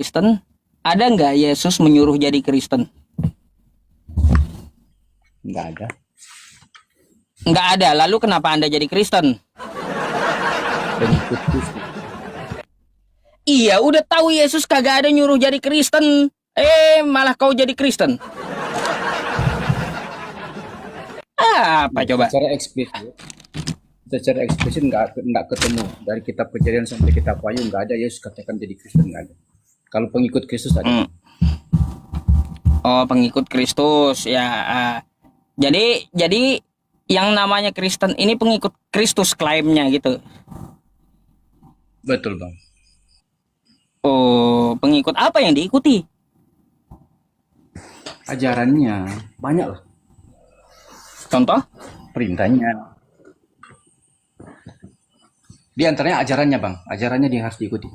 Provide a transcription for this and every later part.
Kristen, ada nggak Yesus menyuruh jadi Kristen? Nggak ada. Nggak ada. Lalu kenapa Anda jadi Kristen? Pengikut Kristus. Iya, udah tahu Yesus kagak ada nyuruh jadi Kristen. Malah kau jadi Kristen. Apa coba? Secara eksplisit nggak ketemu dari kitab Kejadian sampai kitab Wahyu, nggak ada Yesus katakan jadi Kristen, nggak ada. Kalau pengikut Kristus ada. Oh, pengikut Kristus ya. Jadi yang namanya Kristen ini pengikut Kristus klaimnya gitu. Betul bang. Oh, pengikut apa yang diikuti? Ajarannya banyak lah. Contoh? Perintahnya. Di antaranya ajarannya bang, ajarannya dia harus diikuti.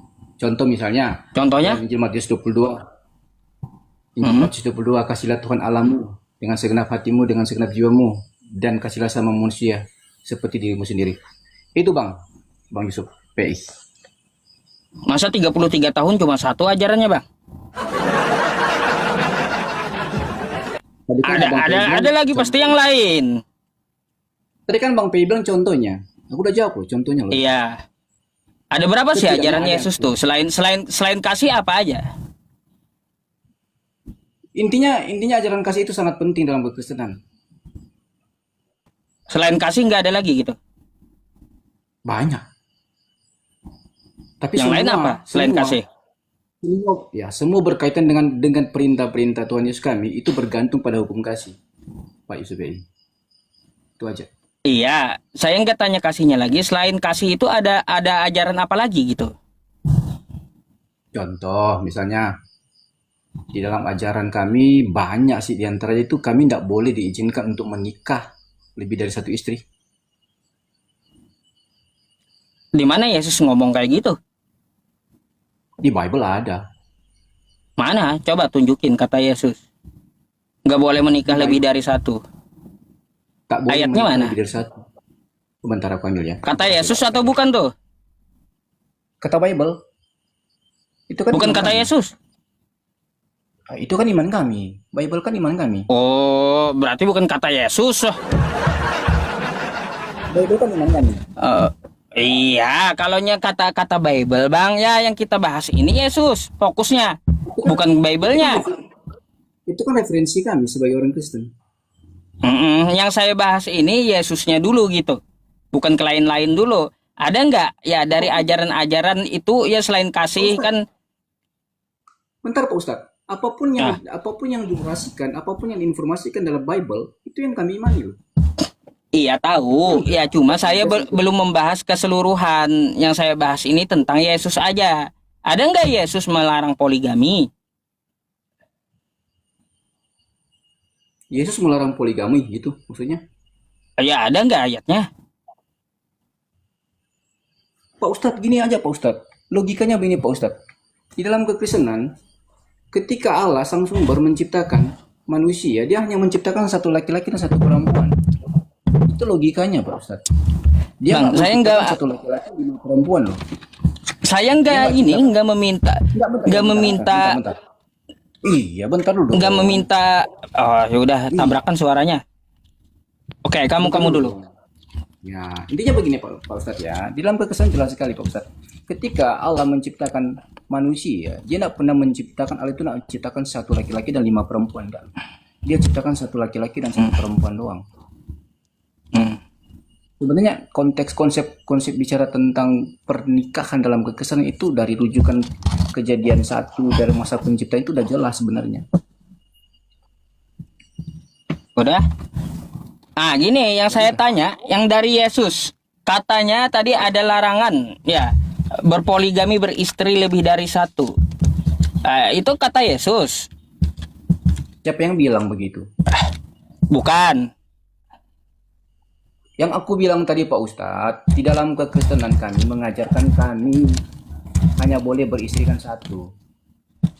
Contoh misalnya, Contohnya? Injil Matius 22. Injil Matius 22, kasihlah Tuhan Allahmu dengan segenap hatimu, dengan segenap jiwamu, dan kasihlah sama manusia seperti dirimu sendiri. Itu bang Yusuf, PI. Masa 33 tahun cuma satu ajarannya, Bang? Tadi kan Bang PI bilang, Ada lagi pasti yang lain. Tadi kan Bang PI bilang contohnya. Aku udah jawab loh, contohnya loh. Iya. Ada berapa sih ajaran Yesus tuh? Selain kasih apa aja? Intinya ajaran kasih itu sangat penting dalam berkristenan. Selain kasih nggak ada lagi gitu. Banyak. Tapi yang lain apa selain kasih? Semua berkaitan dengan perintah-perintah Tuhan Yesus kami itu bergantung pada hukum kasih, Pak Yusuf. Itu aja. Iya, saya nggak tanya kasihnya lagi. Selain kasih itu ada ajaran apa lagi gitu? Contoh, misalnya di dalam ajaran kami banyak sih, diantaranya itu kami tidak boleh diizinkan untuk menikah lebih dari satu istri. Di mana Yesus ngomong kayak gitu? Di Bible ada. Mana? Coba tunjukin kata Yesus. Nggak boleh menikah lebih dari satu. Tak boleh Ayatnya mana? lebih dari satu. Sebentar aku ambil ya. Kata Yesus atau bukan tuh? Kata Bible. Itu kan bukan kata kami. Yesus. Itu kan iman kami. Bible kan iman kami. Oh, berarti bukan kata Yesus. Bible kan iman kami. Iya, kalaunya kata-kata Bible, Bang, ya yang kita bahas ini Yesus fokusnya, bukan Bible-nya. Itu kan referensi kami sebagai orang Kristen. Yang saya bahas ini Yesusnya dulu gitu, bukan ke lain-lain dulu. Ada nggak ya dari ajaran-ajaran itu ya selain kasih kan? Bentar Pak Ustadz, apapun yang diorasikan, apapun yang diinformasikan dalam Bible itu yang kami imani loh. Iya tahu, ya cuma saya belum membahas keseluruhan. Yang saya bahas ini tentang Yesus aja. Ada nggak Yesus melarang poligami? Yesus melarang poligami gitu maksudnya? Ya ada nggak ayatnya? Pak Ustadz gini aja Pak Ustadz, logikanya begini Pak Ustadz. Di dalam kekristenan, ketika Allah sang sumber menciptakan manusia, dia hanya menciptakan satu laki-laki dan satu perempuan. Itu logikanya Pak Ustadz. Dia Bang, saya nggak satu laki-laki dan perempuan loh. Saya nggak meminta. Bentar. Iya, bentar dulu. Nggak meminta. Oh, yaudah tabrakan suaranya. Oke, kamu dulu. Ya, intinya begini Pak Ustadz ya. Di dalam kekristenan jelas sekali Pak Ustadz. Ketika Allah menciptakan manusia, dia tidak pernah menciptakan, Allah itu tidak menciptakan satu laki-laki dan 5 perempuan kan. Dia ciptakan satu laki-laki dan 1 perempuan doang. Sebenarnya konsep bicara tentang pernikahan dalam kekristenan itu dari rujukan Kejadian 1 dari masa penciptaan itu udah jelas sebenarnya. Udah? Gini yang saya tanya, yang dari Yesus katanya tadi ada larangan ya berpoligami, beristri lebih dari 1. Itu kata Yesus. Siapa yang bilang begitu? Bukan. Yang aku bilang tadi Pak Ustadz, di dalam kekristenan kami mengajarkan kami hanya boleh beristrikan 1.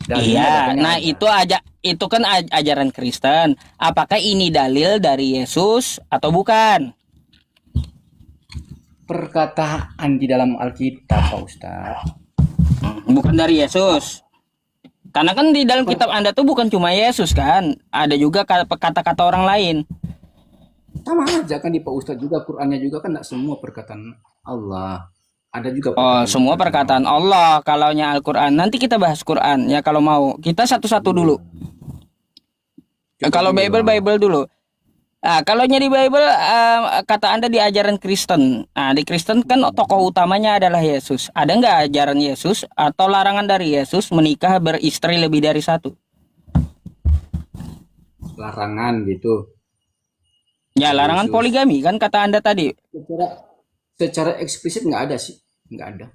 Iya, nah itu kan ajaran Kristen. Apakah ini dalil dari Yesus atau bukan? Perkataan di dalam Alkitab Pak Ustadz. Bukan dari Yesus. Karena kan di dalam kitab Anda tuh bukan cuma Yesus kan, ada juga kata-kata orang lain. Sama aja kan di Pak Ustadz juga, Qurannya juga kan, tidak semua perkataan Allah. Ada juga Oh, semua perkataan-perkataan perkataan Allah kalaunya Al-Quran. Nanti kita bahas Quran ya kalau mau. Kita satu-satu dulu. coba Kalau dulu Bible bang. Bible dulu. Nah, kalau di Bible kata Anda di ajaran Kristen. Nah, di Kristen kan tokoh utamanya adalah Yesus. Ada nggak ajaran Yesus atau larangan dari Yesus menikah beristri lebih dari satu? Larangan gitu Ya, dari larangan Yesus. poligami kan kata Anda tadi. Secara secara eksplisit nggak ada sih, nggak ada.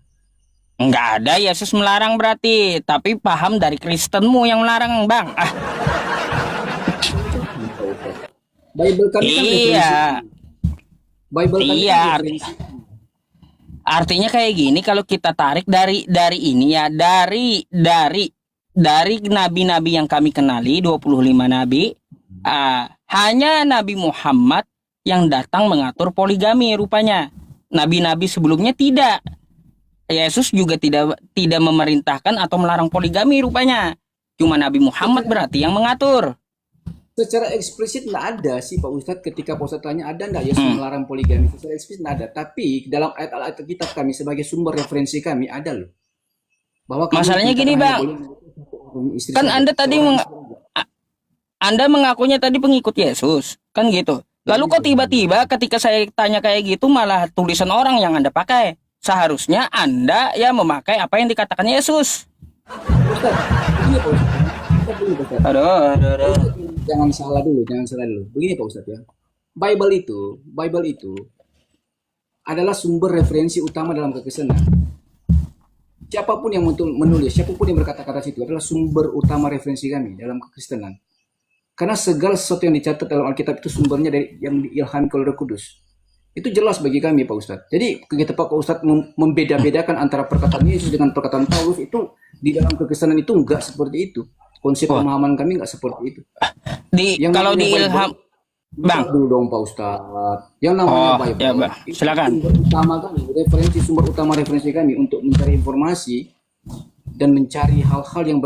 Nggak ada Yesus melarang berarti, tapi paham dari Kristenmu yang melarang, Bang. Ah, Bible kami kan referensi. iya. Bible kami Iya, kan referensi. artinya kayak gini kalau kita tarik dari ini ya, dari nabi-nabi yang kami kenali 25 nabi, hanya Nabi Muhammad yang datang mengatur poligami rupanya. Nabi-nabi sebelumnya tidak. Yesus juga tidak memerintahkan atau melarang poligami rupanya. Cuma Nabi Muhammad berarti yang mengatur. Secara eksplisit nggak ada sih Pak Ustadz, ketika Pak Ustadz tanya ada nggak Yesus melarang poligami, secara eksplisit nggak ada. Tapi dalam ayat-ayat kitab kami sebagai sumber referensi kami ada loh, bahwa kami Masalahnya dikatakan gini, hanya Bang. boleh memiliki istri Kan saja, Anda tadi seorang istri. Anda mengakunya tadi pengikut Yesus, kan gitu. Lalu kok tiba-tiba ketika saya tanya kayak gitu malah tulisan orang yang Anda pakai. Seharusnya Anda ya memakai apa yang dikatakan Yesus. Ustadz, begini Pak Ustadz. Begini, Pak Ustadz. Aduh. Jangan salah dulu. Begini Pak Ustadz ya. Bible itu adalah sumber referensi utama dalam kekristenan. Siapapun yang menulis, siapapun yang berkata-kata situ adalah sumber utama referensi kami dalam kekristenan. Karena segala sesuatu yang dicatat dalam Alkitab itu sumbernya dari yang diilhami oleh Roh Kudus. Itu jelas bagi kami Pak Ustadz. Jadi ketika Pak Ustadz membeda-bedakan antara perkataan Yesus dengan perkataan Paulus, itu di dalam kekristenan itu enggak seperti itu. Konsep pemahaman kami enggak seperti itu. Kalau di ilham, Bang. Dulu dong Pak Ustadz. Yang namanya Bible. Ya, Bang. Silakan. Sumber utama referensi kami untuk mencari informasi dan mencari hal-hal yang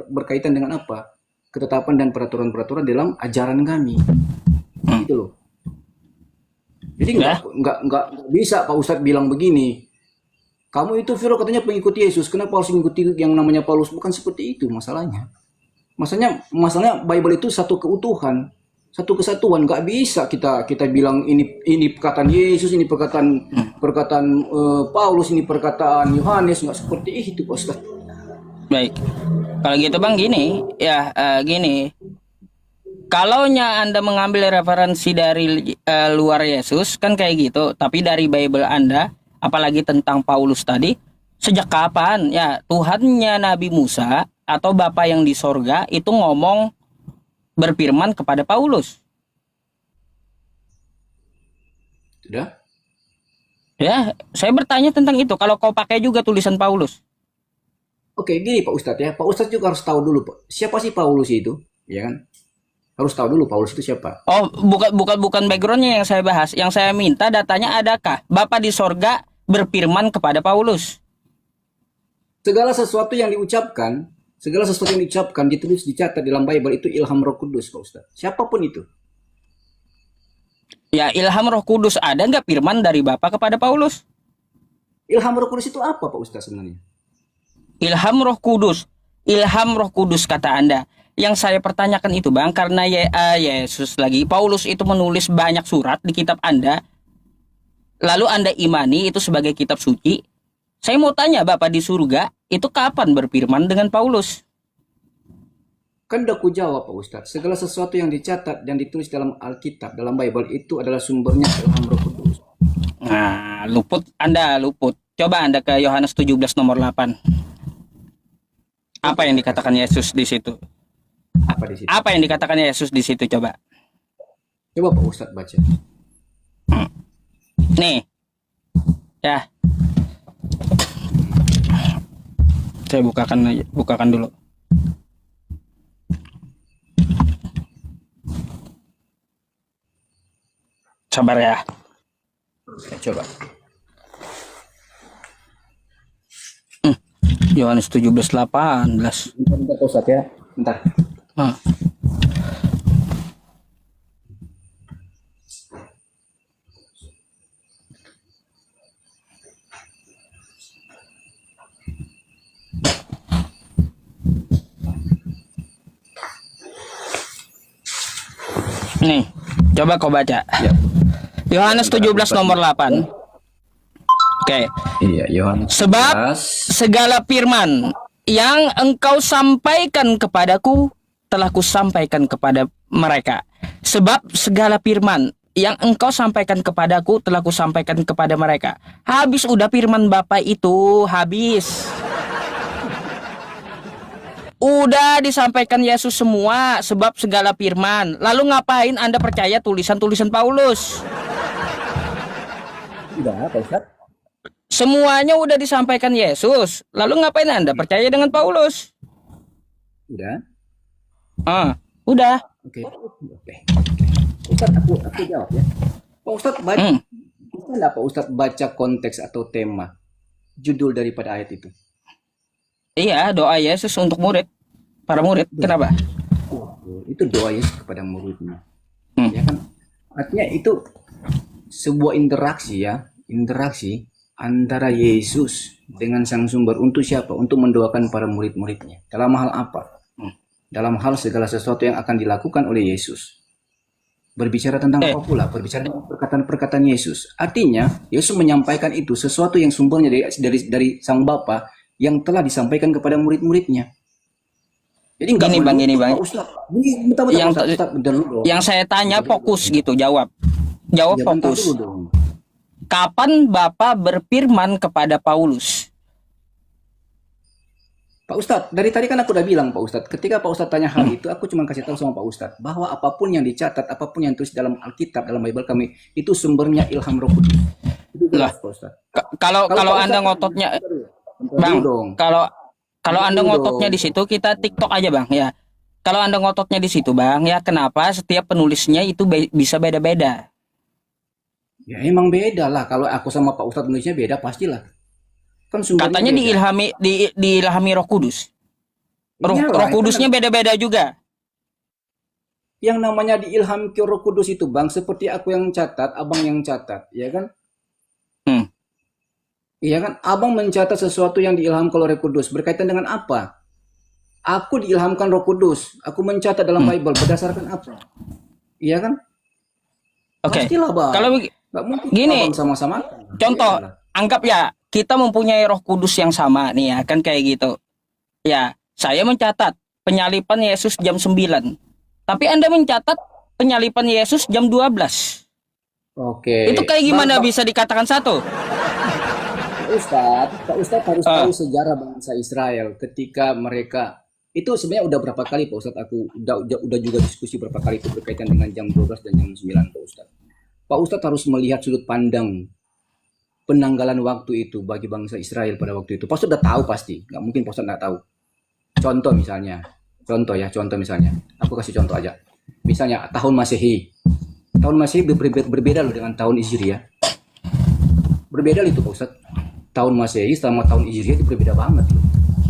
berkaitan dengan apa? Ketetapan dan peraturan-peraturan dalam ajaran kami. Gitu loh. Jadi nggak bisa Pak Ustadz bilang begini. Kamu itu Viro katanya pengikut Yesus, kenapa harus mengikuti yang namanya Paulus? Bukan seperti itu masalahnya. Masalahnya Bible itu satu keutuhan, satu kesatuan. Nggak bisa kita bilang ini perkataan Yesus, ini perkataan Paulus, ini perkataan Yohanes. Nggak seperti itu Pak Ustadz. Baik. Kalau gitu Bang gini, ya gini. Kalaunya Anda mengambil referensi dari luar Yesus kan kayak gitu, tapi dari Bible Anda, apalagi tentang Paulus tadi, sejak kapan ya Tuhannya Nabi Musa atau Bapa yang di sorga itu ngomong berfirman kepada Paulus? Sudah? Ya, saya bertanya tentang itu. Kalau kau pakai juga tulisan Paulus. Oke, gini Pak Ustadz ya. Pak Ustadz juga harus tahu dulu Pak. Siapa sih Paulus itu? Ya kan? Harus tahu dulu Paulus itu siapa. Oh, bukan backgroundnya yang saya bahas. Yang saya minta datanya adakah Bapa di sorga berfirman kepada Paulus? Segala sesuatu yang diucapkan, ditulis, dicatat dalam Bible itu ilham Roh Kudus Pak Ustadz. Siapapun itu. Ya, ilham Roh Kudus ada nggak firman dari Bapa kepada Paulus? Ilham Roh Kudus itu apa Pak Ustadz sebenarnya? Ilham Roh Kudus kata Anda. Yang saya pertanyakan itu Bang, karena Yesus lagi, Paulus itu menulis banyak surat di kitab Anda, lalu Anda imani itu sebagai kitab suci. Saya mau tanya Bapak di surga, itu kapan berfirman dengan Paulus? Kan udah ku jawab Pak Ustadz, segala sesuatu yang dicatat dan ditulis dalam Alkitab, dalam Bible itu adalah sumbernya ilham Roh Kudus. Nah, Anda luput. Coba Anda ke Yohanes 17 nomor 8. Apa yang dikatakan Yesus di situ? Apa yang dikatakan Yesus di situ coba? Coba Pak Ustadz baca. Nih. Ya. Saya bukakan dulu. Sabar ya. Coba. Yohanes 17:18. Bentar Pak Ustadz ya. Bentar. Ah. Nih, coba kau baca. Ya. Yohanes 17 nomor 8. Oke. Iya, Yohanes. Sebab segala firman yang engkau sampaikan kepadaku telah kusampaikan kepada mereka. Sebab segala firman yang engkau sampaikan kepadaku telah kusampaikan kepada mereka. Habis udah firman Bapa itu, habis. Udah disampaikan Yesus semua, sebab segala firman. Lalu ngapain Anda percaya tulisan-tulisan Paulus? Udah, Pak Ustadz. Semuanya udah disampaikan Yesus. Lalu ngapain Anda percaya dengan Paulus? Udah. Udah. Oke. Ustadz, aku jawab ya. Pak Ustadz baca, bisa nggak Pak Ustadz baca konteks atau tema judul daripada ayat itu? Iya, doa Yesus untuk para murid. Kenapa? Itu doa Yesus kepada muridnya. Ya kan? Artinya itu sebuah interaksi antara Yesus dengan Sang Sumber untuk siapa? Untuk mendoakan para murid-muridnya. Dalam hal apa? Dalam hal segala sesuatu yang akan dilakukan oleh Yesus. Berbicara tentang apa pula? Berbicara tentang perkataan-perkataan Yesus. Artinya, Yesus menyampaikan itu sesuatu yang sumbernya dari Sang Bapa yang telah disampaikan kepada murid-muridnya. Jadi enggak gini bang. Yang saya tanya fokus gitu, jawab fokus. Kapan Bapak berfirman kepada Paulus? Pak Ustadz, dari tadi kan aku udah bilang Pak Ustadz, ketika Pak Ustadz tanya hal itu, aku cuma kasih tahu sama Pak Ustadz bahwa apapun yang dicatat, apapun yang tulis dalam Alkitab, dalam Bible kami, itu sumbernya ilham Roh Kudus. Itu jelas Pak Ustadz. Kalau Anda ngototnya, Bang, kalau Anda ngototnya di situ, kita TikTok aja Bang ya. Kalau Anda ngototnya di situ Bang ya, kenapa setiap penulisnya itu bisa beda-beda? Ya emang beda lah. Kalau aku sama Pak Ustadz nulisnya beda pastilah. Kan katanya beda. diilhami Roh Kudus. Roh Kudusnya beda-beda juga. Yang namanya diilhami Roh Kudus itu Bang, seperti aku yang catat, Abang yang catat, ya kan? Iya kan? Abang mencatat sesuatu yang diilhamkan oleh Roh Kudus. Berkaitan dengan apa? Aku diilhamkan Roh Kudus. Aku mencatat dalam Bible berdasarkan apa? Iya kan? Oke. Pastilah Bang. Kalau gini, sama-sama. contoh, anggap ya kita mempunyai Roh Kudus yang sama nih ya, kan kayak gitu. Ya, saya mencatat penyalipan Yesus jam 9. Tapi Anda mencatat penyalipan Yesus jam 12. Oke. Itu kayak gimana bisa dikatakan satu? Pak Ustadz harus tahu sejarah bangsa Israel ketika mereka itu sebenarnya udah berapa kali Pak Ustadz, aku udah juga diskusi berapa kali itu berkaitan dengan jam 12 dan jam 9 Pak Ustadz. Pak Ustadz harus melihat sudut pandang penanggalan waktu itu bagi bangsa Israel pada waktu itu. Pak Ustadz udah tahu pasti, nggak mungkin Pak Ustadz nggak tahu. Contoh misalnya, aku kasih contoh aja. Misalnya tahun Masehi berbeda loh dengan tahun Hijriah. Berbeda itu Pak Ustadz. Tahun Masehi sama tahun Hijriah itu berbeda banget loh.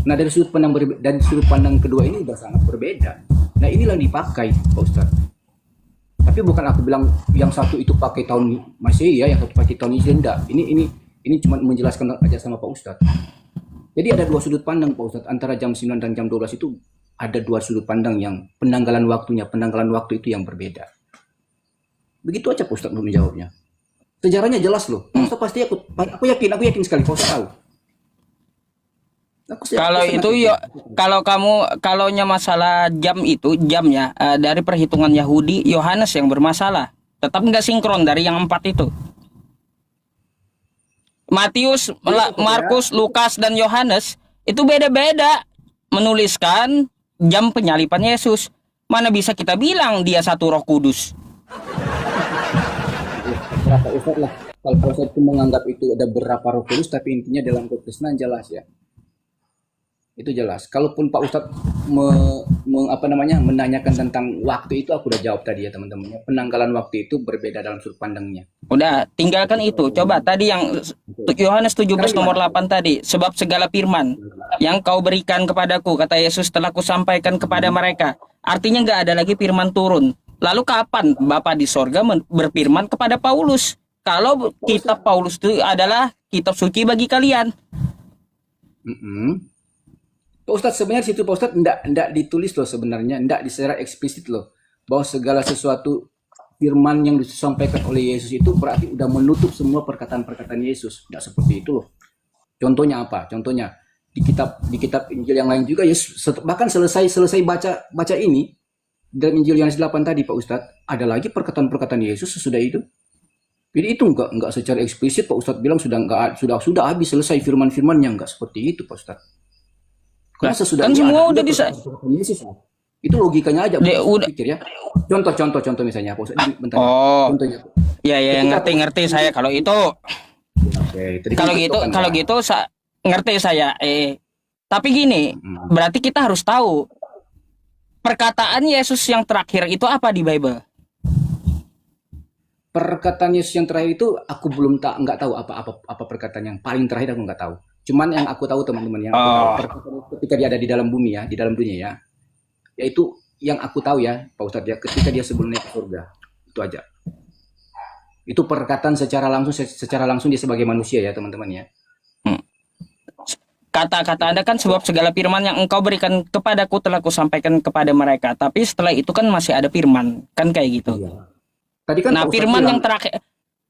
Nah dari sudut pandang kedua ini udah sangat berbeda. Nah inilah yang dipakai Pak Ustadz. Tapi bukan aku bilang yang satu itu pakai tahun Masehi ya, yang satu pakai tahun Hijriah, enggak. Ini cuma menjelaskan aja sama Pak Ustadz. Jadi ada dua sudut pandang Pak Ustadz, antara jam 9 dan jam 12 itu ada dua sudut pandang yang penanggalan waktu itu yang berbeda. Begitu aja Pak Ustadz menjawabnya. Sejarahnya jelas loh. Ustadz pasti aku yakin sekali Pak Ustadz tahu. Kalau itu kalaunya masalah jamnya dari perhitungan Yahudi, Yohanes yang bermasalah. Tetap nggak sinkron dari yang 4 itu. Matius, Markus, Lukas, dan Yohanes itu beda-beda menuliskan jam penyalipan Yesus. Mana bisa kita bilang dia satu Roh Kudus? Berapa Ustadz lah. Kalau Ustadz itu menganggap itu ada berapa Roh Kudus, tapi intinya dalam kekristenan jelas ya. Itu jelas. Kalaupun Pak Ustadz menanyakan tentang waktu itu, aku udah jawab tadi ya teman-teman. Penanggalan waktu itu berbeda dalam sudut pandangnya. Udah, tinggalkan itu. Coba tadi yang Yohanes 17 nomor 8 tadi, sebab segala firman. yang kau berikan kepadaku, kata Yesus, telah kusampaikan kepada mereka. Artinya nggak ada lagi firman turun. Lalu kapan Bapa di sorga berfirman kepada Paulus? Kalau kitab Paulus itu adalah kitab suci bagi kalian. Pak Ustadz, sebenarnya situ Pak Ustadz enggak ditulis loh sebenarnya, enggak secara eksplisit loh, bahwa segala sesuatu firman yang disampaikan oleh Yesus itu berarti udah menutup semua perkataan-perkataan Yesus. Enggak seperti itu loh. Contohnya apa? Contohnya di kitab Injil yang lain juga Yesus bahkan selesai baca ini dalam Injil Yohanes 8 tadi Pak Ustadz, ada lagi perkataan-perkataan Yesus sesudah itu. Jadi itu enggak secara eksplisit Pak Ustadz bilang sudah habis selesai firman-firmannya, enggak seperti itu Pak Ustadz. Karena sesudah Kan itu semua ada udah juga perkataan Yesus. Itu logikanya aja udah. pikir ya. Contoh misalnya Pak Ustadz, bentar. Oh, Contohnya. ya ngerti saya kalau itu. Oke, tadi Kalau kan gitu, contohkan kalau ya. gitu ngerti saya. Tapi gini, berarti kita harus tahu perkataan Yesus yang terakhir itu apa di Bible. Perkataan Yesus yang terakhir itu aku nggak tahu apa perkataan yang paling terakhir, aku nggak tahu. Cuman yang aku tahu teman-teman, yang aku tahu perkataan ketika dia ada di dalam bumi ya, di dalam dunia ya, yaitu yang aku tahu ya Pak Ustadz ya, ketika dia sebelum naik ke surga, itu aja. Itu perkataan secara langsung dia sebagai manusia ya teman-teman ya. Kata-kata Anda kan, sebab segala firman yang engkau berikan kepadaku telah kusampaikan kepada mereka. Tapi setelah itu kan masih ada firman, kan kayak gitu. Iya. Tadi kan Nah, Pak Ustadz bilang,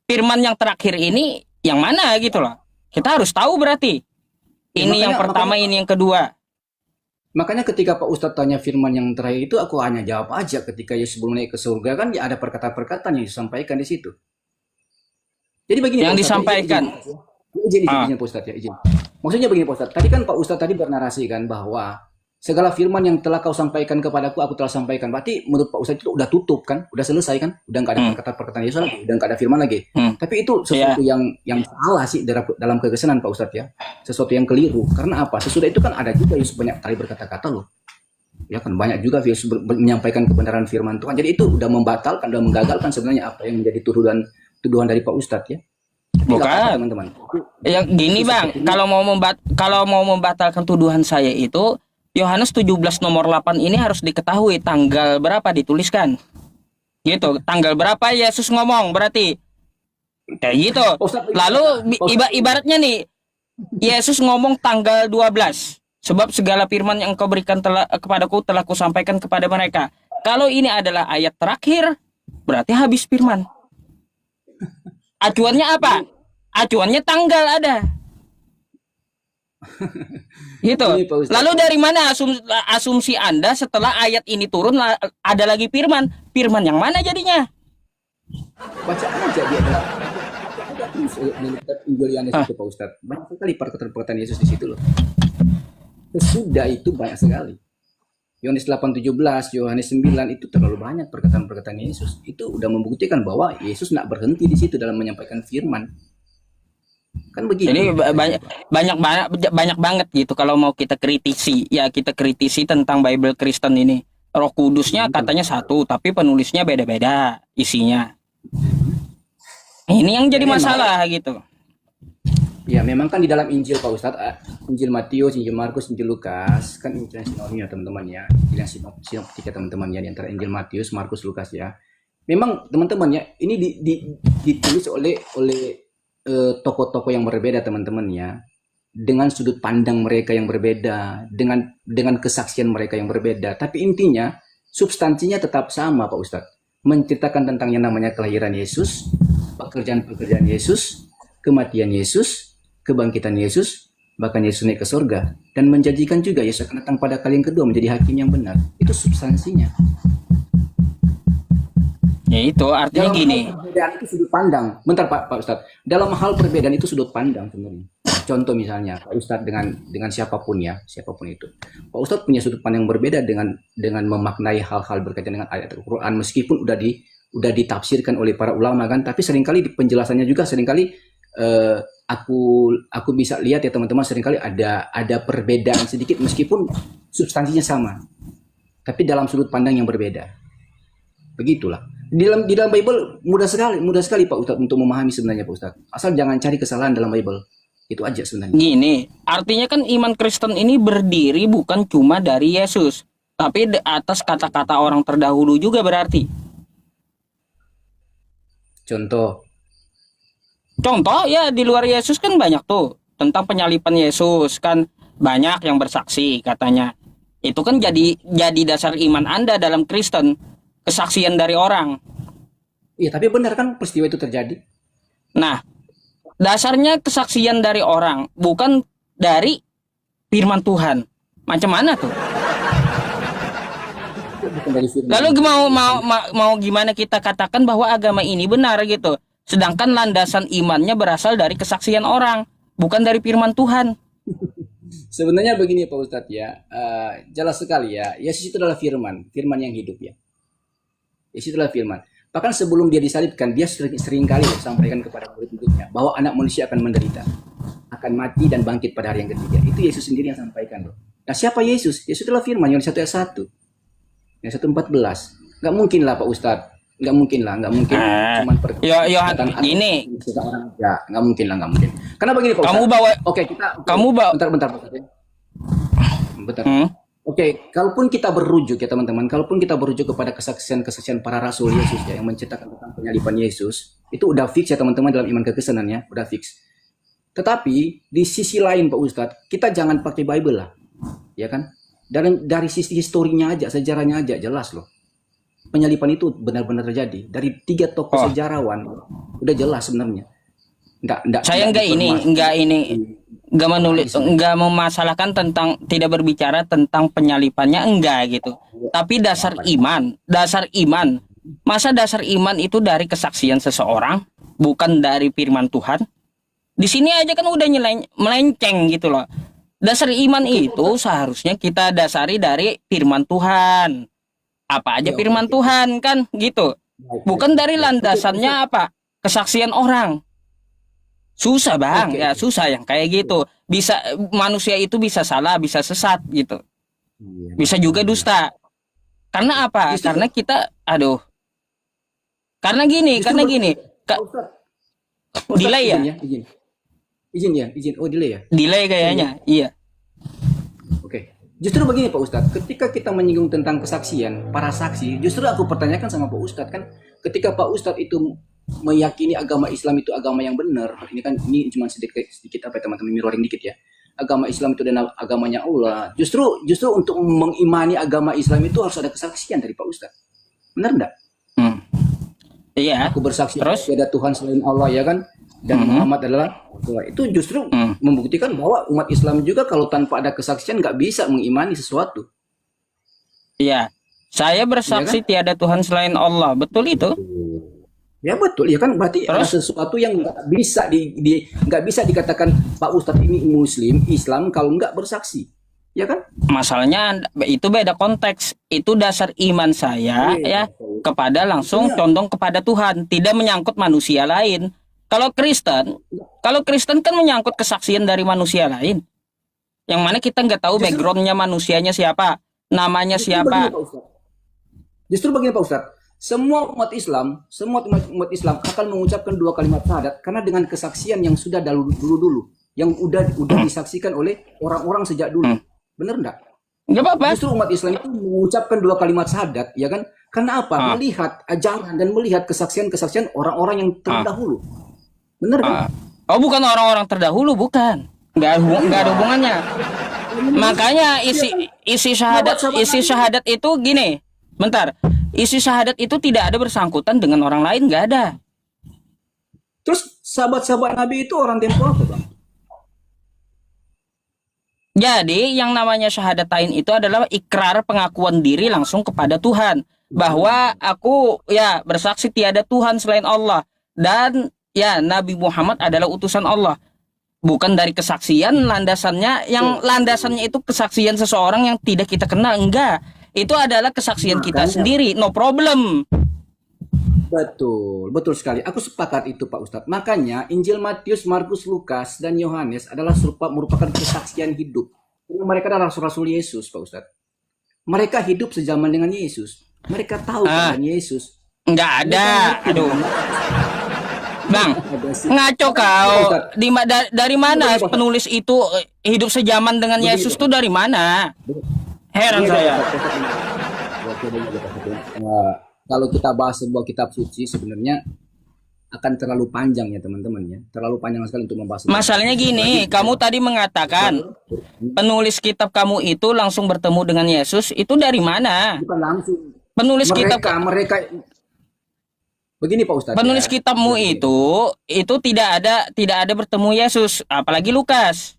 firman yang terakhir ini yang mana gitu loh. Kita harus tahu berarti. Ini yang pertama, ini yang kedua. Makanya ketika Pak Ustadz tanya firman yang terakhir itu, aku hanya jawab aja ketika Yesus sebelum naik ke surga kan ya ada perkataan-perkataan yang disampaikan di situ. Jadi begini Yang Pak Ustadz, disampaikan. izin Pak Ustadz ya, izin. Maksudnya begini Pak Ustadz, tadi kan Pak Ustadz tadi bernarasi kan bahwa segala firman yang telah kau sampaikan kepadaku, aku telah sampaikan. Berarti menurut Pak Ustadz itu udah tutup kan, udah selesai kan, udah nggak ada perkataan-perkataan Yesus lagi, udah nggak ada firman lagi. Tapi itu sesuatu yang salah sih dalam kekesanan Pak Ustadz ya, sesuatu yang keliru. Karena apa? Sesudah itu kan ada juga Yesus banyak kali berkata-kata loh. Ya kan banyak juga Yesus menyampaikan kebenaran firman Tuhan. Jadi itu udah membatalkan, udah menggagalkan sebenarnya apa yang menjadi tuduhan dari Pak Ustadz ya. Bukan, teman-teman. Yang gini Bang, kalau mau membatalkan tuduhan saya itu, Yohanes 17 nomor 8 ini harus diketahui tanggal berapa dituliskan. Gitu, tanggal berapa Yesus ngomong berarti. Kayak gitu. Lalu ibaratnya nih, Yesus ngomong tanggal 12. Sebab segala firman yang engkau berikan kepadaku telah kusampaikan kepada mereka. Kalau ini adalah ayat terakhir, berarti habis firman. Acuannya apa? Acuannya tanggal ada. Gitu. Lalu dari mana asumsi Anda setelah ayat ini turun ada lagi firman? Firman yang mana jadinya? Baca aja dia ada Injil Yohanes itu Pak Ustadz. Banyak sekali perkataan Yesus di situ loh. Sesudah itu banyak sekali. Yohanes 8:17, Yohanes 9 itu terlalu banyak perkataan-perkataan Yesus. Itu udah membuktikan bahwa Yesus tidak berhenti di situ dalam menyampaikan firman. Kan begitu. Jadi banyak banget gitu kalau mau kita kritisi, ya kita kritisi tentang Bible Kristen ini. Roh Kudusnya katanya satu, tapi penulisnya beda-beda isinya. Ini yang jadi masalah gitu. Ya memang kan di dalam Injil Pak Ustadz, Injil Matius, Injil Markus, Injil Lukas, kan Injil yang sinoptiknya teman-teman ya, Injil yang sinoptiknya teman-teman ya, di antara Injil Matius, Markus, Lukas ya. Memang teman-teman ya, ini ditulis oleh tokoh-tokoh yang berbeda teman-teman ya, dengan sudut pandang mereka yang berbeda, dengan kesaksian mereka yang berbeda. Tapi intinya substansinya tetap sama Pak Ustadz, menceritakan tentang yang namanya kelahiran Yesus, pekerjaan Yesus, kematian Yesus, kebangkitan Yesus, bahkan Yesus naik ke surga, dan menjanjikan juga Yesus akan datang pada kali yang kedua menjadi hakim yang benar. Itu substansinya. Ya itu artinya dalam gini. Hal perbedaan itu sudut pandang. Bentar Pak Ustadz. Dalam hal perbedaan itu sudut pandang sebenarnya. Contoh misalnya Pak Ustadz dengan siapapun ya, siapapun itu. Pak Ustadz punya sudut pandang yang berbeda dengan memaknai hal-hal berkaitan dengan ayat Al-Quran, meskipun udah ditafsirkan oleh para ulama kan, tapi seringkali di penjelasannya juga seringkali aku bisa lihat ya teman-teman, seringkali ada perbedaan sedikit meskipun substansinya sama, tapi dalam sudut pandang yang berbeda. Begitulah. Di dalam Bible mudah sekali Pak Ustadz untuk memahami sebenarnya Pak Ustadz. Asal jangan cari kesalahan dalam Bible. Itu aja sebenarnya. Gini, artinya kan iman Kristen ini berdiri bukan cuma dari Yesus, tapi atas kata-kata orang terdahulu juga berarti. Contoh, Contoh ya di luar Yesus kan banyak tuh tentang penyalipan Yesus kan banyak yang bersaksi katanya. Itu kan jadi dasar iman Anda dalam Kristen, kesaksian dari orang. iya tapi benar kan peristiwa itu terjadi. Nah, dasarnya kesaksian dari orang, bukan dari firman Tuhan. Macam mana tuh? Itu bukan dari firman. Lalu mau gimana kita katakan bahwa agama ini benar gitu? Sedangkan landasan imannya berasal dari kesaksian orang, bukan dari firman Tuhan. Sebenarnya begini Pak Ustadz ya, jelas sekali ya, Yesus itu adalah firman, firman yang hidup ya. Yesus adalah firman. Bahkan sebelum dia disalibkan, dia sering kali sampaikan kepada murid-muridnya bahwa anak manusia akan menderita, akan mati dan bangkit pada hari yang ketiga. Itu Yesus sendiri yang sampaikan loh. Nah siapa Yesus? Yesus adalah firman, Yohanes 1 ayat 1. Yohanes 1:14. Nggak mungkin lah Pak Ustadz. Nggak mungkin lah, nggak mungkin. Cuman Ini orang ya, nggak mungkin lah, nggak mungkin. Karena begini Pak Ustadz. kamu bawa, Oke, kita. kamu bawa, Bentar Pak Ustadz. Bentar. Oke, kalaupun kita berujuk ya teman-teman, kalaupun kita berujuk kepada kesaksian-kesaksian para rasul Yesus ya, yang menceritakan tentang penyalipan Yesus, itu udah fix ya teman-teman dalam iman kekristenan ya, udah fix. Tetapi di sisi lain Pak Ustadz, kita jangan pakai Bible lah, ya kan? Dari sisi historinya aja, sejarahnya aja jelas loh. Penyalipan itu benar-benar terjadi dari 3 tokoh sejarawan, udah jelas sebenarnya. Saya nggak menulis, nggak memasalahkan tentang, tidak berbicara tentang penyalipannya, enggak gitu. Tapi dasar iman, masa dasar iman itu dari kesaksian seseorang, bukan dari firman Tuhan. Di sini aja kan udah melenceng gitu loh. Dasar iman itu seharusnya kita dasari dari firman Tuhan. Apa aja firman Tuhan kan gitu. Bukan dari landasannya apa? Kesaksian orang. Susah bang, ya susah yang kayak gitu. Bisa manusia itu bisa salah, bisa sesat gitu. Bisa juga dusta. Karena apa? Karena kita, karena gini. Delay ya? Izin. Oh delay ya? Delay kayaknya, iya. Oke. Justru begini Pak Ustadz, ketika kita menyinggung tentang kesaksian, para saksi, justru aku pertanyakan sama Pak Ustadz kan, ketika Pak Ustadz itu meyakini agama Islam itu agama yang benar, ini cuma sedikit apa ya teman-teman, mirroring dikit ya. Agama Islam itu dan agamanya Allah. Justru untuk mengimani agama Islam itu harus ada kesaksian dari Pak Ustadz. Benar enggak? Iya. Aku bersaksi terus tidak ada Tuhan selain Allah ya kan, dan Muhammad adalah Allah. Itu justru membuktikan bahwa umat Islam juga kalau tanpa ada kesaksian nggak bisa mengimani sesuatu. Iya. Saya bersaksi kan? tiada Tuhan selain Allah. Betul itu? Ya betul, ya kan berarti ada sesuatu yang nggak bisa nggak bisa dikatakan Pak Ustadz ini Muslim Islam kalau nggak bersaksi, ya kan? Masalahnya itu beda konteks. Itu dasar iman saya ya kepada langsung condong kepada Tuhan, tidak menyangkut manusia lain. Kalau Kristen kan menyangkut kesaksian dari manusia lain, yang mana kita nggak tahu backgroundnya manusianya siapa, namanya siapa. Justru begini Pak Ustadz. Semua umat Islam akan mengucapkan 2 kalimat syahadat karena dengan kesaksian yang sudah dulu yang udah disaksikan oleh orang-orang sejak dulu. Bener enggak? Enggak apa-apa. Justru umat Islam itu mengucapkan 2 kalimat syahadat, ya kan? Karena apa? Melihat ajaran dan melihat kesaksian orang-orang yang terdahulu. Bener kan? Oh, bukan orang-orang terdahulu, bukan. Enggak ada hubungannya. Makanya isi syahadat itu gini. Bentar. Isi syahadat itu tidak ada bersangkutan dengan orang lain, nggak ada. Terus sahabat-sahabat Nabi itu orang tempo apa bang? Jadi yang namanya syahadatain itu adalah ikrar pengakuan diri langsung kepada Tuhan. Bahwa aku ya bersaksi tiada Tuhan selain Allah. Dan ya Nabi Muhammad adalah utusan Allah. Bukan dari kesaksian landasannya, yang landasannya itu kesaksian seseorang yang tidak kita kenal, enggak. Itu adalah kesaksian kita sendiri, no problem. Betul sekali. Aku sepakat itu Pak Ustadz. Makanya Injil Matius, Markus, Lukas, dan Yohanes adalah merupakan kesaksian hidup. Mereka adalah rasul-rasul Yesus Pak Ustadz. Mereka hidup sejaman dengan Yesus. Mereka tahu tentang Yesus. Enggak ada. Bang, ngaco kau. Dari mana penulis itu hidup sejaman dengan Yesus tuh dari mana? Heran saya. Kalau kita bahas sebuah kitab suci sebenarnya akan terlalu panjang ya teman-teman ya. Terlalu panjang sekali untuk membahas. Masalahnya gini, kamu tadi mengatakan penulis kitab kamu itu langsung bertemu dengan Yesus, itu dari mana? Bukan langsung. Penulis kitab Mereka begini Pak Ustadz. Penulis kitabmu itu tidak ada bertemu Yesus, apalagi Lukas.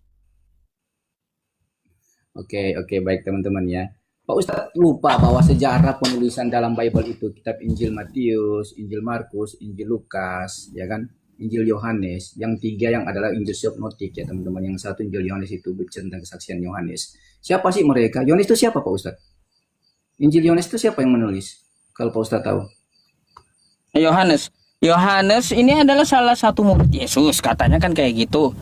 Oke, baik teman-teman ya. Pak Ustadz lupa bahwa sejarah penulisan dalam Bible itu kitab Injil Matius, Injil Markus, Injil Lukas, ya kan? Injil Yohanes, yang tiga yang adalah Injil Synoptik ya teman-teman. Yang satu Injil Yohanes itu bicara tentang kesaksian Yohanes. Siapa sih mereka? Yohanes itu siapa Pak Ustadz? Injil Yohanes itu siapa yang menulis? Kalau Pak Ustadz tahu. Yohanes ini adalah salah satu murid Yesus, katanya kan kayak gitu.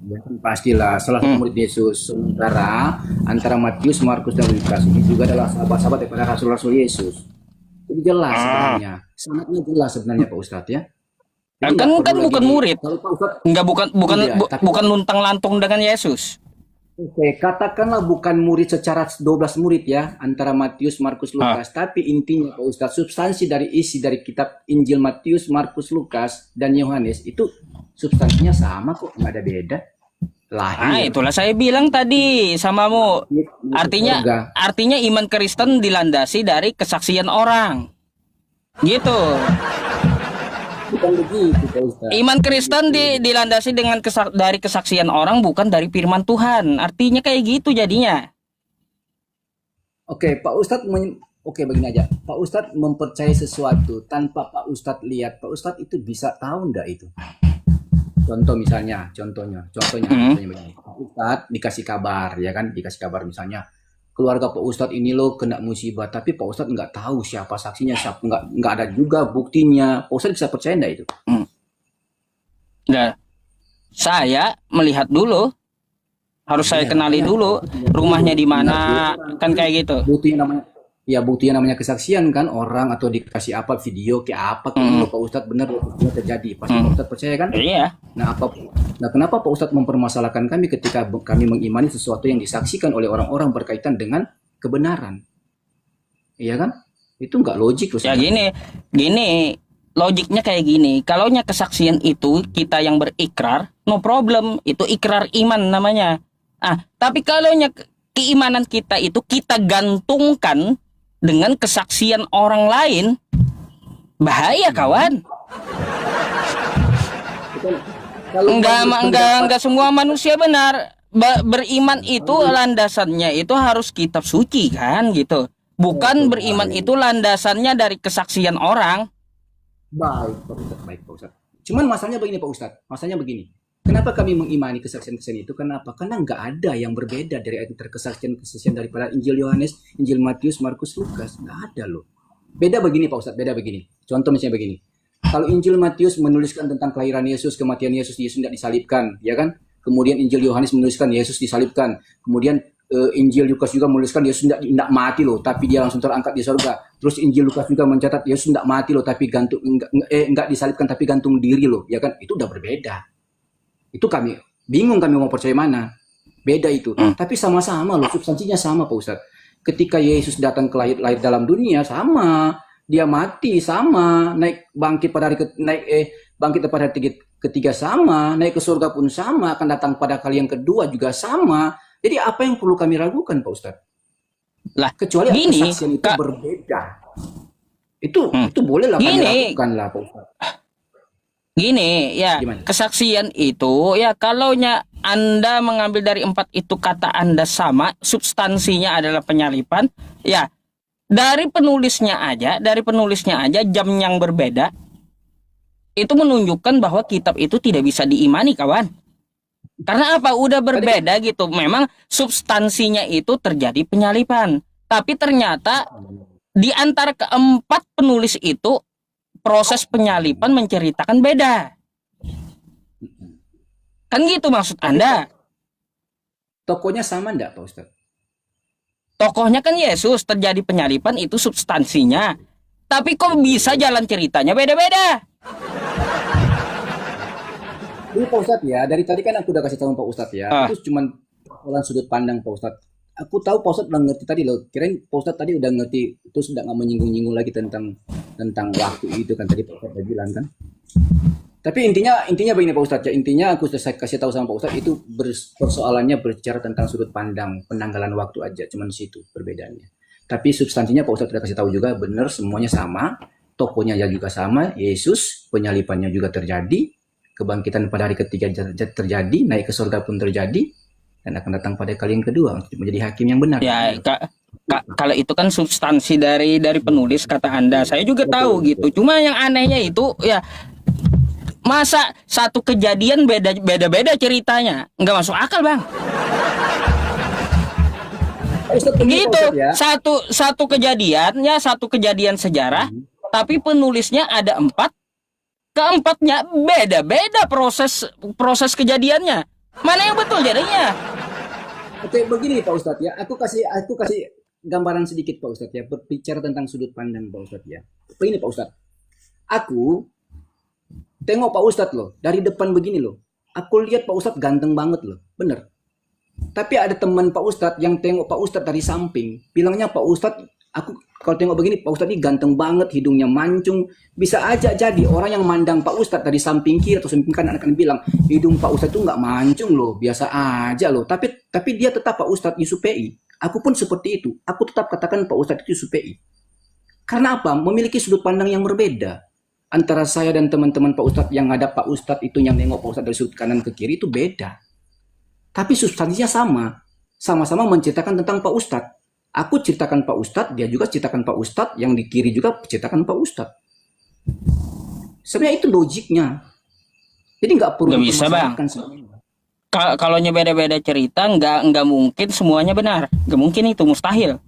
Ya, pastilah salah satu murid Yesus. Sementara antara Matius, Markus dan Lukas ini juga adalah sahabat-sahabat daripada rasul-rasul Yesus. Jadi jelas sebenarnya, sangatnya jelas sebenarnya Pak Ustadz ya. Kan bukan murid. Enggak Iya, bukan luntang-lantung dengan Yesus. Oke, katakanlah bukan murid secara 12 murid ya, antara Matius, Markus, Lukas. Tapi intinya Pak Ustadz, substansi dari isi dari kitab Injil Matius, Markus, Lukas, dan Yohanes itu substansinya sama kok, nggak ada beda. Itulah saya bilang tadi samamu. Artinya iman Kristen dilandasi dari kesaksian orang. Gitu. Bukan begitu Pak Ustadz. Iman Kristen dilandasi dengan dari kesaksian orang, bukan dari firman Tuhan. Artinya kayak gitu jadinya. Oke, Pak Ustadz begini aja. Pak Ustadz mempercayai sesuatu tanpa Pak Ustadz lihat. Pak Ustadz itu bisa tahu enggak itu? Contohnya begini. Pak Ustadz dikasih kabar, ya kan? Dikasih kabar misalnya keluarga Pak Ustadz ini loh kena musibah, tapi Pak Ustadz nggak tahu siapa saksinya, nggak ada juga buktinya. Pak Ustadz bisa percaya enggak itu? Nah, saya melihat dulu, harus saya kenali dulu rumahnya di mana, kan kayak gitu. Buktinya namanya kesaksian kan, orang atau dikasih apa video kayak apa kalau Pak Ustadz benar terjadi, pasti Pak Ustadz percaya kan? Iya. Nah kenapa Pak Ustadz mempermasalahkan kami ketika kami mengimani sesuatu yang disaksikan oleh orang-orang berkaitan dengan kebenaran? Iya kan? Itu nggak logik loh. Ya gini, logiknya kayak gini. Kalaunya kesaksian itu kita yang berikrar, no problem, itu ikrar iman namanya. Tapi kalaunya keimanan kita itu kita gantungkan dengan kesaksian orang lain, bahaya kawan. Enggak semua manusia benar. Beriman itu landasannya itu harus kitab suci kan gitu. Bukan beriman itu landasannya dari kesaksian orang. Baik Pak Ustadz. Cuman masalahnya begini Pak Ustadz. Kenapa kami mengimani kesaksian itu? Kenapa? Karena nggak ada yang berbeda dari kesaksian daripada Injil Yohanes, Injil Matius, Markus, Lukas. Nggak ada loh. Beda begini Pak Ustadz, beda begini. Contoh misalnya begini. Kalau Injil Matius menuliskan tentang kelahiran Yesus, kematian Yesus, Yesus tidak disalibkan, ya kan? Kemudian Injil Yohanes menuliskan Yesus disalibkan. Kemudian Injil Lukas juga menuliskan Yesus tidak mati loh, tapi dia langsung terangkat di surga. Terus Injil Lukas juga mencatat Yesus tidak mati loh, tapi enggak disalibkan, tapi gantung diri loh, ya kan? Itu udah berbeda. Itu kami bingung, kami mau percaya mana. Beda itu. Tapi sama-sama loh, substansinya sama Pak Ustadz. Ketika Yesus datang ke lahir dalam dunia sama, dia mati sama, bangkit pada hari ketiga sama, naik ke surga pun sama, akan datang pada kali yang kedua juga sama. Jadi apa yang perlu kami ragukan Pak Ustadz? Lah, kecuali kesaksian itu berbeda. Itu bolehlah kami lakukan lah Pak Ustadz. Gini ya, gimana? Kesaksian itu ya kalaunya Anda mengambil dari 4 itu kata Anda sama, substansinya adalah penyalipan, ya dari penulisnya aja jam yang berbeda itu menunjukkan bahwa kitab itu tidak bisa diimani kawan. Karena apa? Udah berbeda gitu. Memang substansinya itu terjadi penyalipan, tapi ternyata di antara keempat penulis itu proses penyalipan menceritakan beda. Kan gitu maksud Anda? Tokohnya sama enggak Pak Ustadz? Tokohnya kan Yesus, terjadi penyalipan itu substansinya. Tapi kok bisa jalan ceritanya beda-beda? Ini Pak Ustadz ya, dari tadi kan aku udah kasih tahu Pak Ustadz ya, Ah, itu cuma persoalan sudut pandang Pak Ustadz. Aku tahu Pak Ustadz udah ngerti tadi loh, kirain Pak Ustadz tadi udah ngerti, terus udah nggak menyinggung-nyinggung lagi tentang waktu itu kan tadi Pak Ustadz udah bilang kan. Tapi intinya begini Pak Ustadz ya, intinya aku sudah saya kasih tahu sama Pak Ustadz itu persoalannya berbicara tentang sudut pandang penanggalan waktu aja, cuman di situ perbedaannya. Tapi substansinya Pak Ustadz sudah kasih tahu juga benar semuanya sama, tokohnya ya juga sama, Yesus, penyalipannya juga terjadi, kebangkitan pada hari ketiga terjadi, naik ke surga pun terjadi, dan akan datang pada kali yang kedua untuk menjadi hakim yang benar. ya kalau itu kan substansi dari penulis kata Anda. Saya juga tahu Betul, gitu. Cuma yang anehnya itu ya masa satu kejadian beda ceritanya. Nggak masuk akal, Bang. Pak Ustadz, begini, Pak Gitu. Ustadz ya. Satu kejadian sejarah, tapi penulisnya ada 4. Keempatnya beda proses kejadiannya. Mana yang betul jadinya? Oke, begini Pak Ustadz ya, aku kasih gambaran sedikit Pak Ustadz ya, berbicara tentang sudut pandang Pak Ustadz ya. Begini Pak Ustadz, aku tengok Pak Ustadz loh, dari depan begini loh, aku lihat Pak Ustadz ganteng banget loh, bener. Tapi ada teman Pak Ustadz yang tengok Pak Ustadz dari samping, bilangnya Pak Ustadz, aku kalau tengok begini Pak Ustadz ini ganteng banget, hidungnya mancung, bisa aja jadi orang yang mandang Pak Ustadz dari samping kiri atau samping kanan akan bilang hidung Pak Ustadz itu nggak mancung loh, biasa aja loh. Tapi dia tetap Pak Ustadz Yusuf PI. Aku pun seperti itu. Aku tetap katakan Pak Ustadz itu Yusuf PI. Karena apa? Memiliki sudut pandang yang berbeda. Antara saya dan teman-teman Pak Ustadz yang ada Pak Ustadz itu yang nengok Pak Ustadz dari sudut kanan ke kiri itu beda. Tapi substansinya sama. Sama-sama menceritakan tentang Pak Ustadz. Aku ceritakan Pak Ustadz, dia juga ceritakan Pak Ustadz, yang di kiri juga ceritakan Pak Ustadz. Sebenarnya itu logiknya. Jadi nggak perlu Nggak bisa, Bang. dipermasalahkan sebenarnya. Kalau beda cerita, nggak mungkin semuanya benar. Nggak mungkin, itu mustahil.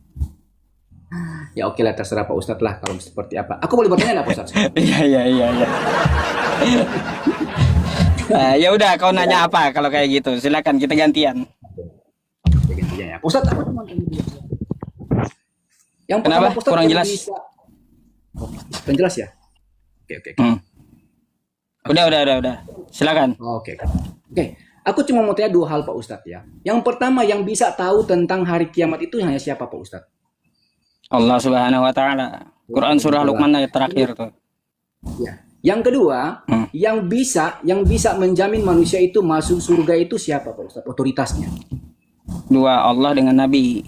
Ya oke lah, terserah Pak Ustadz lah kalau seperti apa. Aku boleh bertanya nggak Pak Ustadz? Iya. Ya udah, kau nanya apa kalau kayak gitu? Silakan, kita gantian. Ya, gantinya ya. Pak Ustadz, apa teman-teman? Yang pertama Kenapa? Pak Ustadz Kurang yang jelas? bisa. Oke, jelas ya? Oke. Udah. Silakan. Oke. Aku cuma mau tanya 2 hal Pak Ustadz ya. Yang pertama yang bisa tahu tentang hari kiamat itu hanya siapa Pak Ustadz? Allah Subhanahu wa taala. Quran surah Luqman ayat terakhir tuh. Ya. Yang kedua, yang bisa menjamin manusia itu masuk surga itu siapa Pak Ustadz? Otoritasnya. 2, Allah dengan Nabi.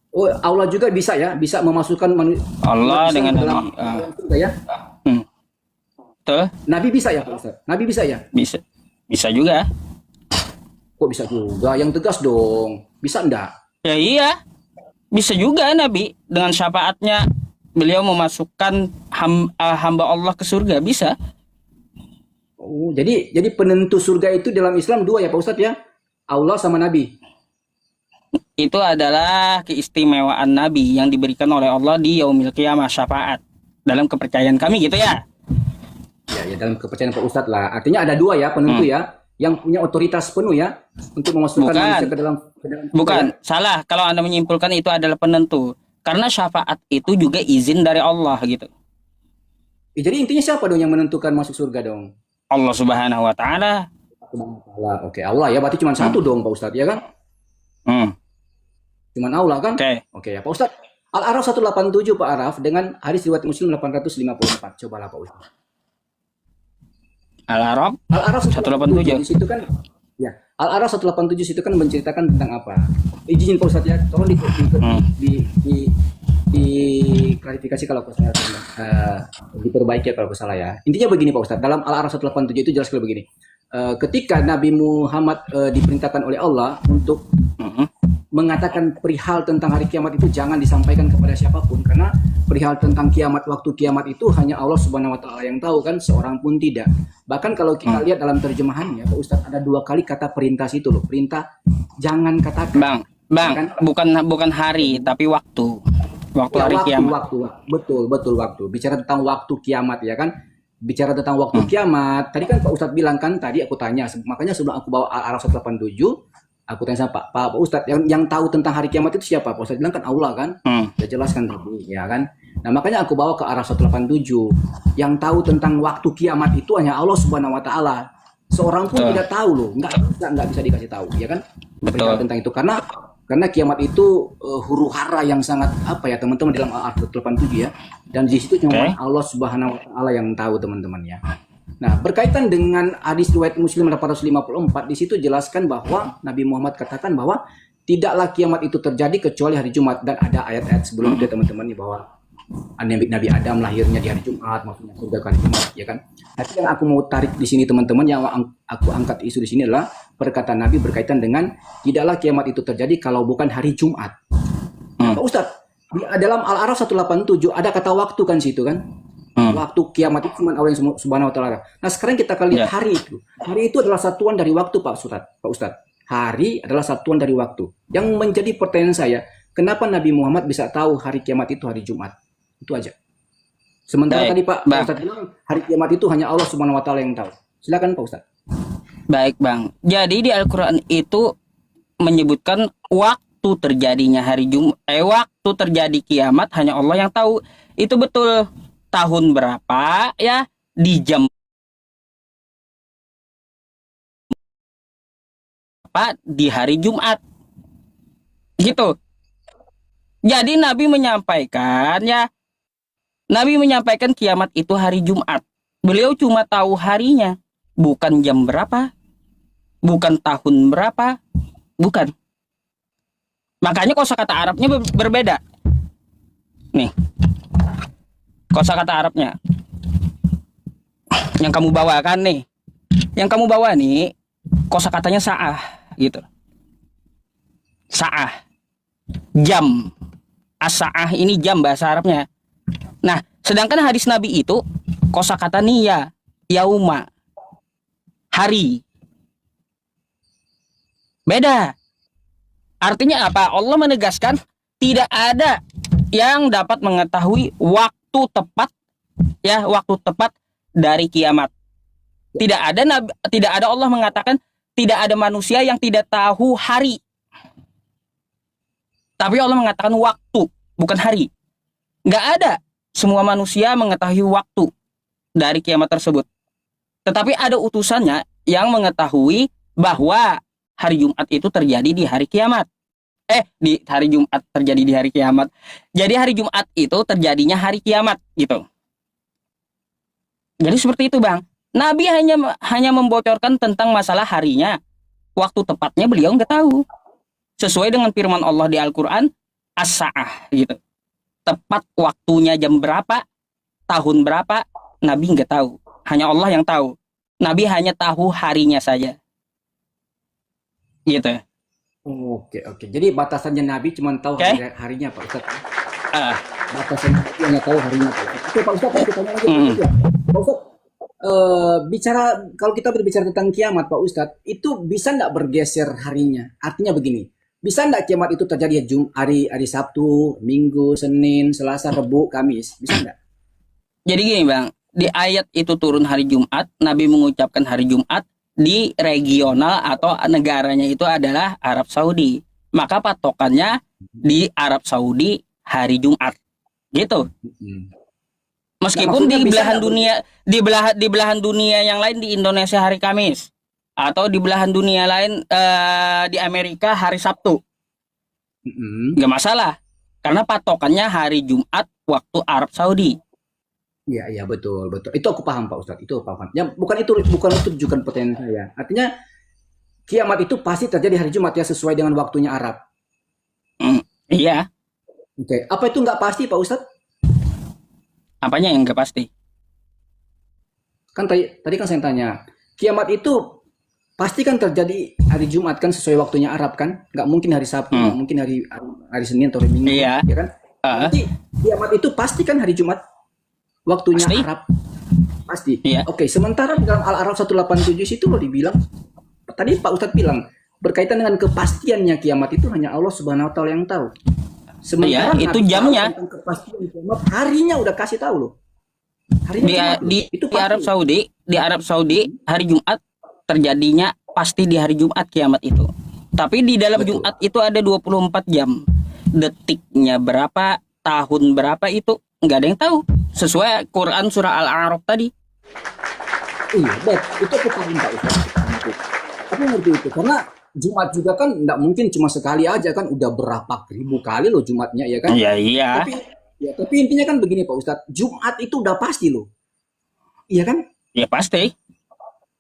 Oh, Allah juga bisa ya, bisa memasukkan Allah manusia dengan ke dalam Nabi. surga ya. Tuh, Nabi bisa ya Pak Ustadz? Nabi bisa ya? bisa juga. Kok bisa juga? Yang tegas dong. Bisa enggak? Ya iya. Bisa juga Nabi dengan syafaatnya beliau memasukkan hamba Allah ke surga, bisa. Oh, jadi penentu surga itu dalam Islam 2 ya Pak Ustadz ya? Allah sama Nabi. Itu adalah keistimewaan Nabi yang diberikan oleh Allah di yaumil qiyamah, syafaat. Dalam kepercayaan kami gitu ya. Ya dalam kepercayaan Pak Ustadz lah. Artinya ada 2 ya penentu ya, yang punya otoritas penuh ya untuk memasukkan manusia ke dalam Bukan, salah kalau Anda menyimpulkan itu adalah penentu. Karena syafaat itu juga izin dari Allah gitu. Jadi intinya siapa dong yang menentukan masuk surga dong? Allah Subhanahu wa taala. Oke, Allah ya, berarti cuma satu dong Pak Ustadz ya kan? Cuman Allah kan? Oke ya Pak Ustadz. Al-Araf 187 Pak Araf dengan hadis riwayat Muslim 854. Cobalah Pak Ustadz. Al-Araf 187 di situ kan ya. Al-Araf 187 situ kan menceritakan tentang apa? Izin Pak Ustadz ya, tolong di klarifikasi kalau aku salah, diperbaiki kalau aku salah ya. Intinya begini Pak Ustadz, dalam Al-Araf 187 itu jelas sekali begini. Ketika Nabi Muhammad diperintahkan oleh Allah untuk mengatakan perihal tentang hari kiamat itu jangan disampaikan kepada siapapun, karena perihal tentang kiamat, waktu kiamat itu hanya Allah Subhanahu wa taala yang tahu kan, seorang pun tidak. Bahkan kalau kita lihat dalam terjemahannya Pak Ustadz, ada 2 kali kata perintah situ loh, perintah jangan katakan. Bang, kan? bukan hari tapi waktu hari kiamat. Betul waktu. Bicara tentang waktu kiamat ya kan. Bicara tentang waktu kiamat. Tadi kan Pak Ustadz bilang kan, tadi aku tanya, makanya sebelum aku bawa Al-Araf 187, aku tanya sama Pak Ustadz, yang tahu tentang hari kiamat itu siapa? Pak Ustadz bilang kan Allah kan. Udah jelaskan tadi ya kan. Nah, makanya aku bawa ke Araf 187. Yang tahu tentang waktu kiamat itu hanya Allah Subhanahu wa taala. Seorang pun Betul. tidak tahu loh, nggak bisa dikasih tahu, ya kan? Berita Betul. tentang itu karena kiamat itu huru hara yang sangat apa ya teman-teman dalam Al-Qur'an 87 ya. Dan di situ cuma Oke. Allah Subhanahu wa taala yang tahu teman-teman ya. Nah, berkaitan dengan hadis riwayat Muslim 854 di situ jelaskan bahwa Nabi Muhammad katakan bahwa tidaklah kiamat itu terjadi kecuali hari Jumat dan ada ayat-ayat sebelum itu teman-teman bahwa Nabi Adam lahirnya di hari Jumat, maksudnya surga kan Jumat, ya kan? Tapi yang aku mau tarik di sini teman-teman, yang aku angkat isu di sini adalah perkataan Nabi berkaitan dengan tidaklah kiamat itu terjadi kalau bukan hari Jumat. Pak Ustadz, di dalam Al-A'raf 187 ada kata waktu kan situ kan? Waktu kiamat itu cuma Allah yang Subhanahu wa taala. Nah, sekarang kita akan lihat hari itu. Hari itu adalah satuan dari waktu Pak Ustadz. Hari adalah satuan dari waktu. Yang menjadi pertanyaan saya, kenapa Nabi Muhammad bisa tahu hari kiamat itu hari Jumat? Itu aja. Sementara Baik, tadi Pak Bang. Ustadz bilang hari kiamat itu hanya Allah Subhanahu wa taala yang tahu. Silakan Pak Ustadz. Baik, Bang. Jadi di Al-Qur'an itu menyebutkan waktu terjadinya waktu terjadi kiamat hanya Allah yang tahu. Itu betul. Tahun berapa ya, di jam apa, di hari Jumat. Gitu. Jadi Nabi menyampaikan kiamat itu hari Jumat. Beliau cuma tahu harinya, bukan jam berapa, bukan tahun berapa, bukan. Makanya kosakata Arabnya berbeda. Nih, kosakata Arabnya yang kamu bawakan nih, kosakatanya sa'ah gitu. Sa'ah, jam. As-sa'ah ini jam bahasa Arabnya. Nah, sedangkan hadis Nabi itu kosakata niya, yauma, hari. Beda. Artinya apa? Allah menegaskan tidak ada yang dapat mengetahui waktu tepat dari kiamat. Tidak ada Allah mengatakan tidak ada manusia yang tidak tahu hari. Tapi Allah mengatakan waktu, bukan hari. Nggak ada semua manusia mengetahui waktu dari kiamat tersebut. Tetapi ada utusannya yang mengetahui bahwa hari Jumat itu terjadi di hari kiamat. Di hari Jumat terjadi di hari kiamat. Jadi hari Jumat itu terjadinya hari kiamat gitu. Jadi seperti itu, Bang. Nabi hanya membocorkan tentang masalah harinya. Waktu tepatnya beliau nggak tahu. Sesuai dengan firman Allah di Al-Qur'an, as-sa'ah gitu. Tepat waktunya jam berapa, tahun berapa, Nabi nggak tahu. Hanya Allah yang tahu. Nabi hanya tahu harinya saja. Gitu. Oke. Jadi batasannya Nabi cuma tahu harinya Pak Ustadz. Batasan Nabi hanya tahu harinya Pak Ustadz. Oke Pak Ustadz, kita tanya lagi Pak Ustadz. Kalau kita berbicara tentang kiamat Pak Ustadz, itu bisa nggak bergeser harinya? Artinya begini, bisa nggak kiamat itu terjadi hari Sabtu, Minggu, Senin, Selasa, Rabu, Kamis? Bisa nggak? Jadi gini Bang, di ayat itu turun hari Jumat, Nabi mengucapkan hari Jumat di regional atau negaranya itu adalah Arab Saudi. Maka patokannya di Arab Saudi hari Jumat. Gitu. Meskipun di belahan dunia yang lain di Indonesia hari Kamis, atau di belahan dunia lain di Amerika hari Sabtu, nggak masalah, karena patokannya hari Jumat waktu Arab Saudi. Iya betul. Itu aku paham Pak Ustadz. Itu aku paham. Ya, bukan itu tujuan pertanyaan saya. Artinya kiamat itu pasti terjadi hari Jumat ya sesuai dengan waktunya Arab. Iya. Oke. Apa itu nggak pasti Pak Ustadz? Apanya yang nggak pasti? Kan tadi kan saya tanya, kiamat itu pasti kan terjadi hari Jumat kan sesuai waktunya Arab kan? Nggak mungkin hari Sabtu, nggak mungkin hari Senin atau hari Minggu, iya. Ya kan? Jadi kiamat itu pasti kan hari Jumat waktunya pasti? Arab. Pasti. Iya. Oke, sementara dalam Al-A'raf 187 situ lo dibilang tadi Pak Ustadz bilang berkaitan dengan kepastiannya kiamat itu hanya Allah Subhanahu wa taala yang tahu. Sementara itu jamnya. Kepastian kiamat harinya udah kasih tahu loh. Harinya di Arab Saudi hari Jumat terjadinya pasti di hari Jumat kiamat itu. Tapi di dalam Jumat itu ada 24 jam. Detiknya berapa, tahun berapa itu nggak ada yang tahu. Sesuai Quran surah Al-A'raf tadi. Iya, baik. Itu aku paham Pak Ustaz. Aku ngerti itu karena Jumat juga kan nggak mungkin cuma sekali aja kan udah berapa ribu kali loh Jumatnya ya kan. Ya iya, Tapi ya tapi intinya kan begini Pak Ustadz, Jumat itu udah pasti loh. Iya kan? ya pasti.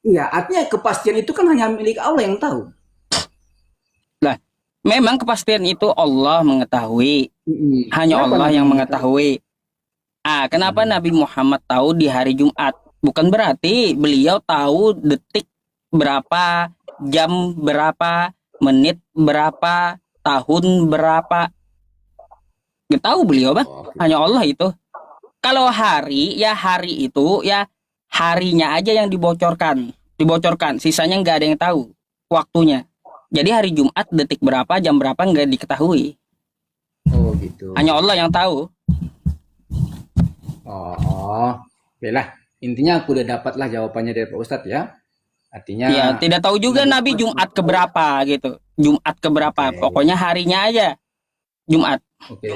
Iya, artinya kepastian itu kan hanya milik Allah yang tahu. Lah, memang kepastian itu Allah mengetahui. Hanya Kenapa Allah Nabi yang mengatakan? mengetahui. Kenapa Nabi Muhammad tahu di hari Jumat? Bukan berarti beliau tahu detik berapa, jam berapa, menit berapa, tahun berapa. Nggak tahu beliau, Bang. Oh, oke. Hanya Allah itu. Kalau hari, ya hari itu, ya harinya aja yang dibocorkan. Dibocorkan, sisanya nggak ada yang tahu waktunya. Jadi hari Jumat detik berapa, jam berapa nggak diketahui. Oh gitu. Hanya Allah yang tahu. Oh, oke lah. Intinya aku udah dapat lah jawabannya dari Pak Ustadz ya. Artinya, Ya, tidak tahu juga Nabi Jumat keberapa gitu. Jumat keberapa. oke, Pokoknya harinya aja Jumat. oke.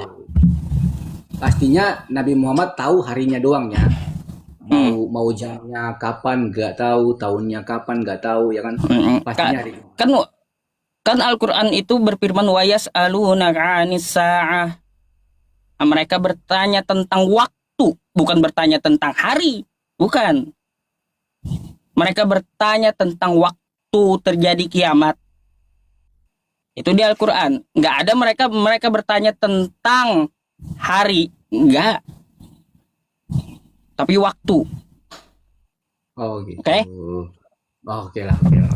Pastinya Nabi Muhammad tahu harinya doang ya. Hmm. Mau jamnya kapan nggak tahu, tahunnya kapan nggak tahu ya kan. Pastinya hari Jumat. Kan Al-Qur'an itu berfirman wa yas'alunaka 'anis sa'ah. Mereka bertanya tentang waktu, bukan bertanya tentang hari. Bukan. Mereka bertanya tentang waktu terjadi kiamat. Itu di Al-Qur'an. Nggak ada mereka bertanya tentang hari. Nggak. Tapi waktu. Oh gitu. Oke? Oh, oke lah, oke lah.